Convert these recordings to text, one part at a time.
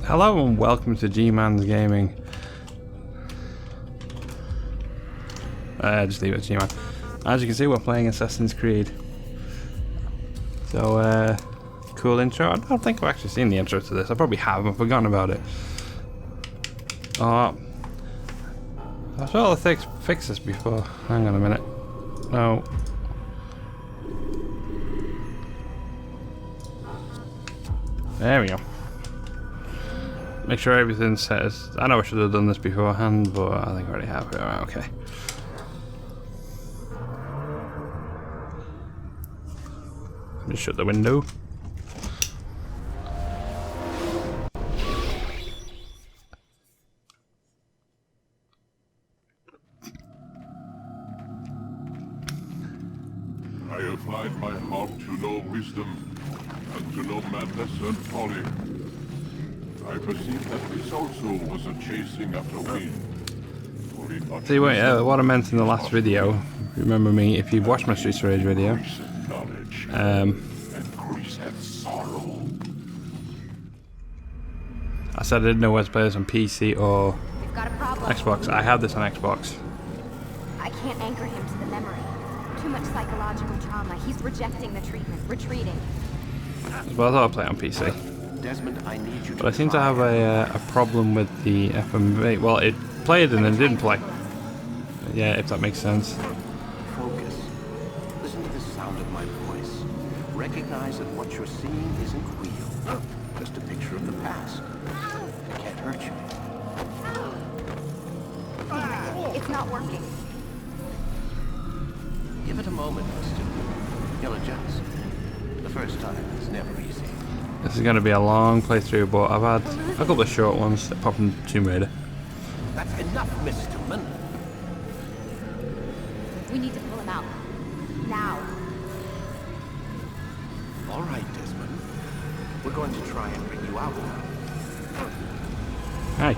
Hello and welcome to G-Man's Gaming. Just leave it at G-Man. As you can see, we're playing Assassin's Creed. So, cool intro. I don't think I've actually seen the intro to this. I probably have, I've forgotten about it. I saw the fix this before. Hang on a minute. No. There we go. Make sure everything says. I know I should have done this beforehand, but I think I already have. Alright, okay. Just shut the window. I applied my heart to know wisdom, and to know madness and folly. I perceive that this also was a chasing after wind. See, what I meant in the last video, remember me, if you've watched my Streets of Rage video, I said I didn't know where to play this on PC or Xbox. I have this on Xbox. I can't anchor him to the memory. Too much psychological trauma. He's rejecting the treatment, retreating. Well, I thought I'd play it on PC. Desmond, I need you But I seem to have a problem with the FMV. Well, it played and then didn't play. Yeah, if that makes sense. Focus. Listen to the sound of my voice. Recognize that what you're seeing isn't real. Just a picture of the past. It can't hurt you. It's not working. Give it a moment, Mister. You'll adjust. The first time is never easy. This is going to be a long playthrough, but I've had a couple of short ones, apart from Tomb Raider. That's enough, Mr. Mann. We need to pull him out. Now. All right, Desmond. We're going to try and bring you out now. Hi.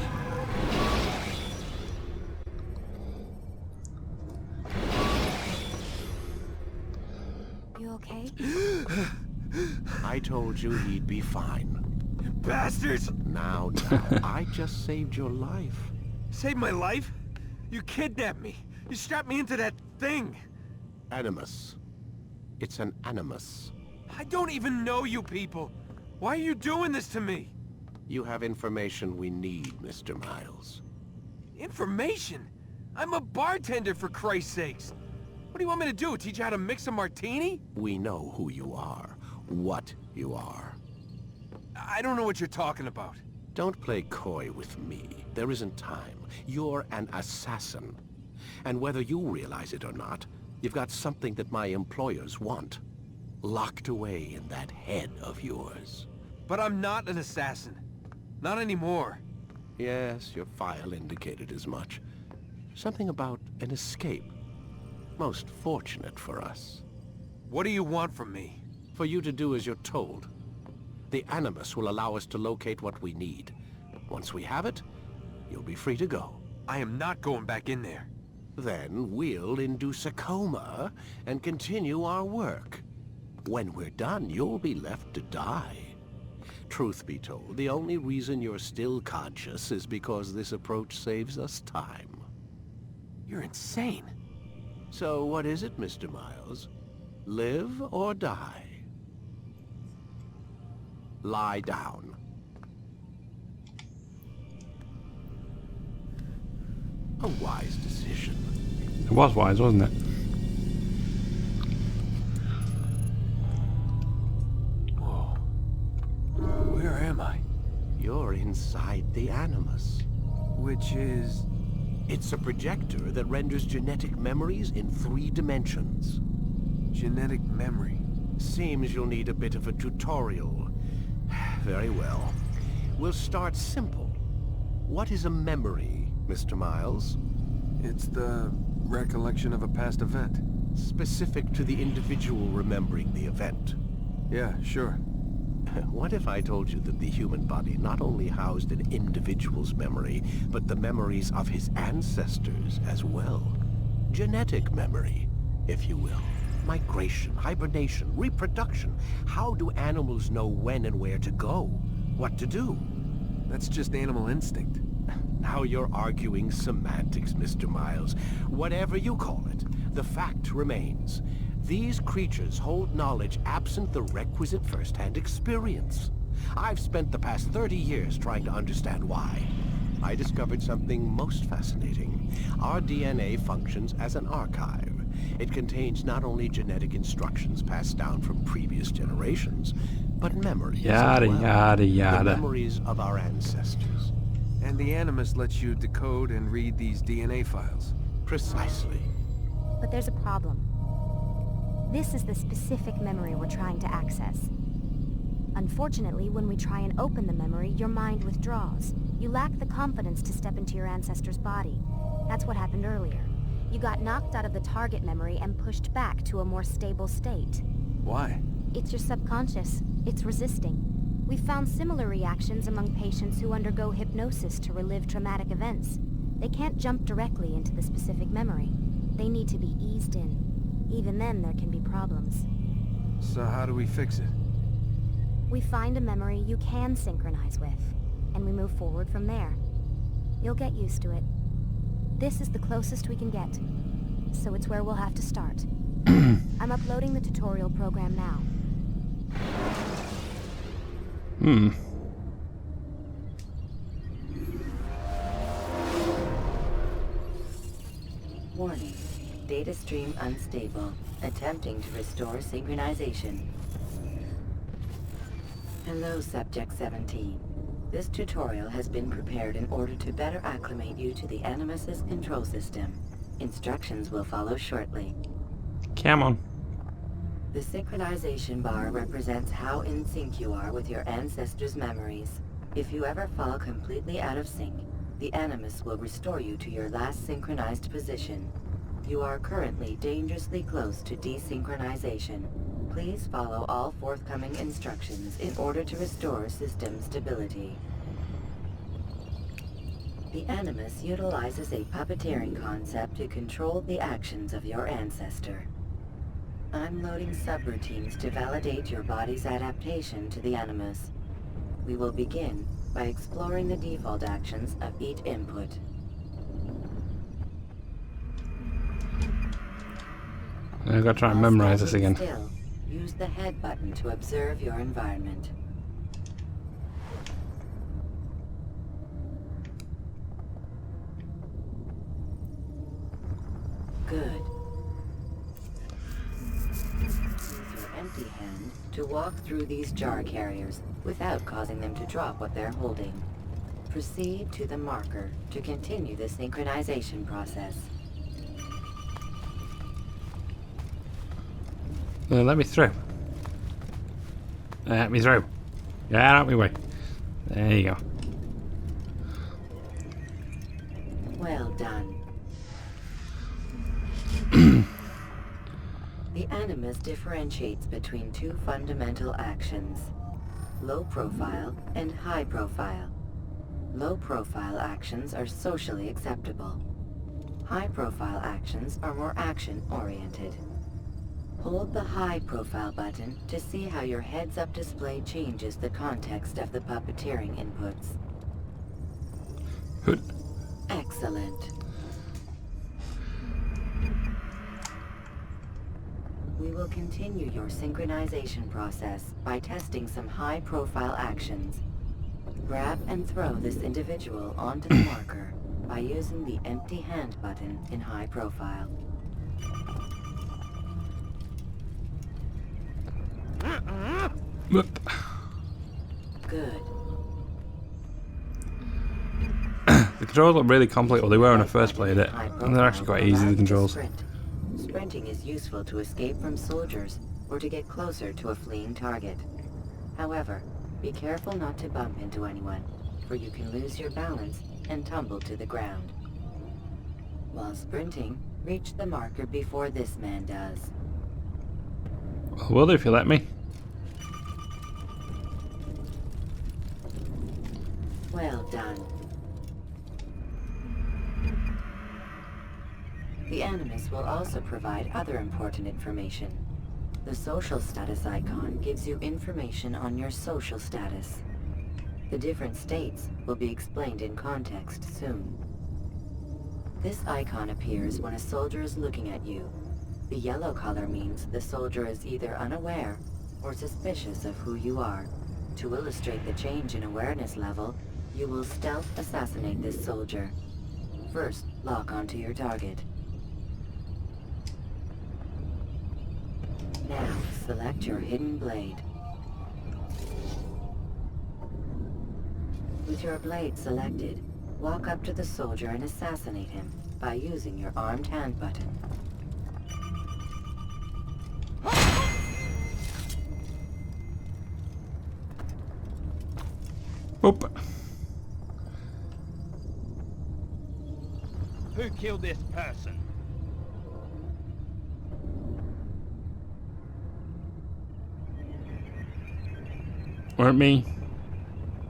You okay? I told you he'd be fine. Bastards! Now, I just saved your life. Saved my life? You kidnapped me. You strapped me into that thing. Animus. It's an animus. I don't even know you people. Why are you doing this to me? You have information we need, Mr. Miles. Information? I'm a bartender, for Christ's sakes. What do you want me to do? Teach you how to mix a martini? We know who you are, what you are. I don't know what you're talking about. Don't play coy with me. There isn't time. You're an assassin. And whether you realize it or not, you've got something that my employers want. Locked away in that head of yours. But I'm not an assassin. Not anymore. Yes, your file indicated as much. Something about an escape. Most fortunate for us. What do you want from me? For you to do as you're told. The Animus will allow us to locate what we need. Once we have it, you'll be free to go. I am not going back in there. Then we'll induce a coma and continue our work. When we're done, you'll be left to die. Truth be told, the only reason you're still conscious is because this approach saves us time. You're insane. So what is it, Mr. Miles? Live or die? Lie down. A wise decision. It was wise, wasn't it? Whoa. Where am I? You're inside the Animus. Which is... It's a projector that renders genetic memories in 3 dimensions. genetic memory. Seems you'll need a bit of a tutorial. Very well. We'll start simple. What is a memory, Mr. Miles? It's the recollection of a past event. Specific to the individual remembering the event. Yeah, sure. What if I told you that the human body not only housed an individual's memory, but the memories of his ancestors as well? Genetic memory, if you will. Migration, hibernation, reproduction. How do animals know when and where to go? What to do? That's just animal instinct. Now you're arguing semantics, Mr. Miles. Whatever you call it, the fact remains. These creatures hold knowledge absent the requisite first-hand experience. I've spent the past 30 years trying to understand why. I discovered something most fascinating. Our DNA functions as an archive. It contains not only genetic instructions passed down from previous generations, but memories Yada, as well. yada, The yada. memories of our ancestors. And the Animus lets you decode and read these DNA files. Precisely. But there's a problem. This is the specific memory we're trying to access. Unfortunately, when we try and open the memory, your mind withdraws. You lack the confidence to step into your ancestor's body. That's what happened earlier. You got knocked out of the target memory and pushed back to a more stable state. Why? It's your subconscious. It's resisting. We've found similar reactions among patients who undergo hypnosis to relive traumatic events. They can't jump directly into the specific memory. They need to be eased in. Even then, there can be problems. So how do we fix it? We find a memory you can synchronize with, and we move forward from there. You'll get used to it. This is the closest we can get, so it's where we'll have to start. I'm uploading the tutorial program now. Warning. Data stream unstable. Attempting to restore synchronization. Hello, Subject 17. This tutorial has been prepared in order to better acclimate you to the Animus's control system. Instructions will follow shortly. Come on. The synchronization bar represents how in sync you are with your ancestors' memories. If you ever fall completely out of sync, the Animus will restore you to your last synchronized position. You are currently dangerously close to desynchronization. Please follow all forthcoming instructions in order to restore system stability. The Animus utilizes a puppeteering concept to control the actions of your ancestor. I'm loading subroutines to validate your body's adaptation to the Animus. We will begin by exploring the default actions of each input. I've got to try and While memorize this standing again. still, use the head button to observe your environment. Good. Use your empty hand to walk through these jar carriers without causing them to drop what they're holding. Proceed to the marker to continue the synchronization process. Let me through. Let me through. Get out my way. There you go. Well done. The Animus differentiates between two fundamental actions: low profile and high profile. Low profile actions are socially acceptable. High profile actions are more action oriented. Hold the high profile button to see how your heads-up display changes the context of the puppeteering inputs. Good. Excellent. We will continue your synchronization process by testing some high-profile actions. Grab and throw this individual onto the marker by using the empty hand button in high profile. Whoop. Good. The controls look really complex, well they were when I first played it, and they're actually quite easy, the controls. Sprinting is useful to escape from soldiers or to get closer to a fleeing target. However, be careful not to bump into anyone, for you can lose your balance and tumble to the ground. While sprinting, reach the marker before this man does. Will do if you let me. Well done. The Animus will also provide other important information. The social status icon gives you information on your social status. The different states will be explained in context soon. This icon appears when a soldier is looking at you. The yellow color means the soldier is either unaware or suspicious of who you are. To illustrate the change in awareness level, you will stealth assassinate this soldier. First, lock onto your target. Now, select your hidden blade. With your blade selected, walk up to the soldier and assassinate him by using your armed hand button. Oop. Who killed this person? Weren't me.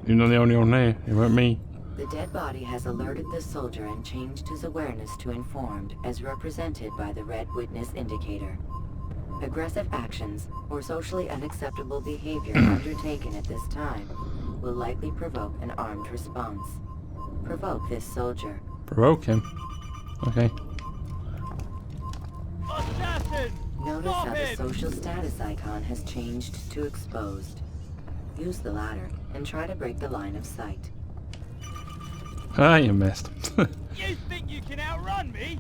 You're not the only one there. It weren't me. The dead body has alerted the soldier and changed his awareness to informed, as represented by the red witness indicator. Aggressive actions or socially unacceptable behavior undertaken at this time will likely provoke an armed response. Provoke this soldier. Provoke him. Okay. Assassin! Notice Stop how the it! social status icon has changed to exposed. Use the ladder and try to break the line of sight. Ah, you missed. You think you can outrun me?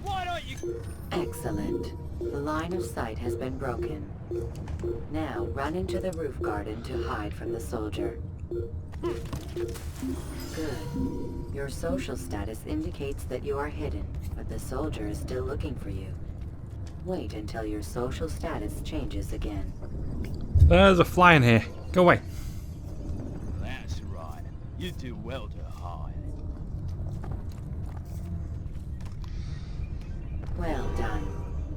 Why don't you... Excellent. The line of sight has been broken. Now run into the roof garden to hide from the soldier. Good. Your social status indicates that you are hidden, but the soldier is still looking for you. Wait until your social status changes again. There's a fly in here. Go away. That's right. You do well to hide. Well done.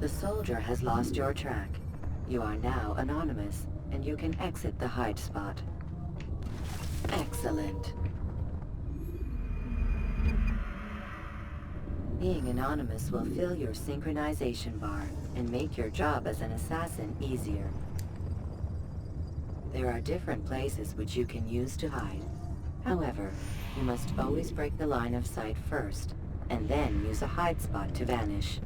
The soldier has lost your track. You are now anonymous, and you can exit the hide spot. Excellent. Being anonymous will fill your synchronization bar and make your job as an assassin easier. There are different places which you can use to hide. However, you must always break the line of sight first, and then use a hide spot to vanish.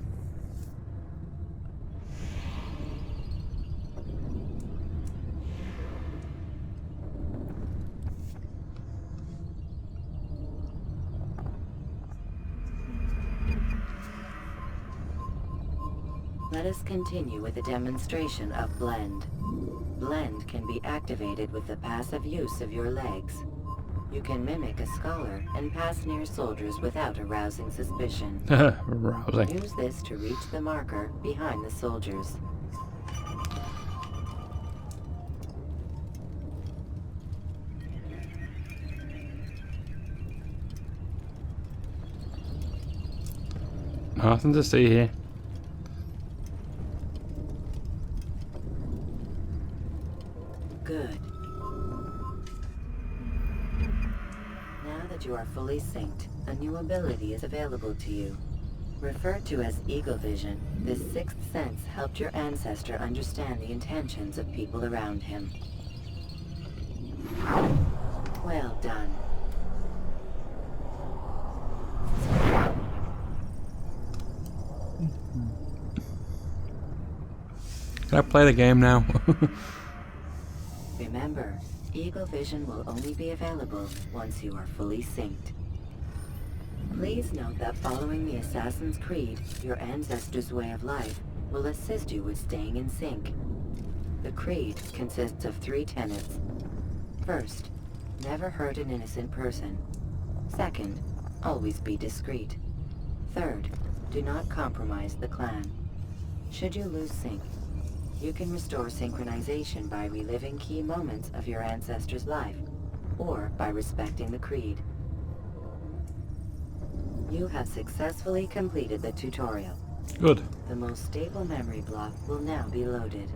Let us continue with a demonstration of Blend. Blend can be activated with the passive use of your legs. You can mimic a scholar and pass near soldiers without arousing suspicion. Rousing. Use this to reach the marker behind the soldiers. Nothing to see here. Good. Now that you are fully synced, a new ability is available to you. Referred to as Eagle Vision, this sixth sense helped your ancestor understand the intentions of people around him. Well done. Can I play the game now? Remember, Eagle Vision will only be available once you are fully synced. Please note that following the Assassin's Creed, your ancestors' way of life will assist you with staying in sync. The Creed consists of 3 tenets. First, never hurt an innocent person. Second, always be discreet. Third, do not compromise the clan. Should you lose sync, you can restore synchronization by reliving key moments of your ancestor's life, or by respecting the Creed. You have successfully completed the tutorial. Good. The most stable memory block will now be loaded.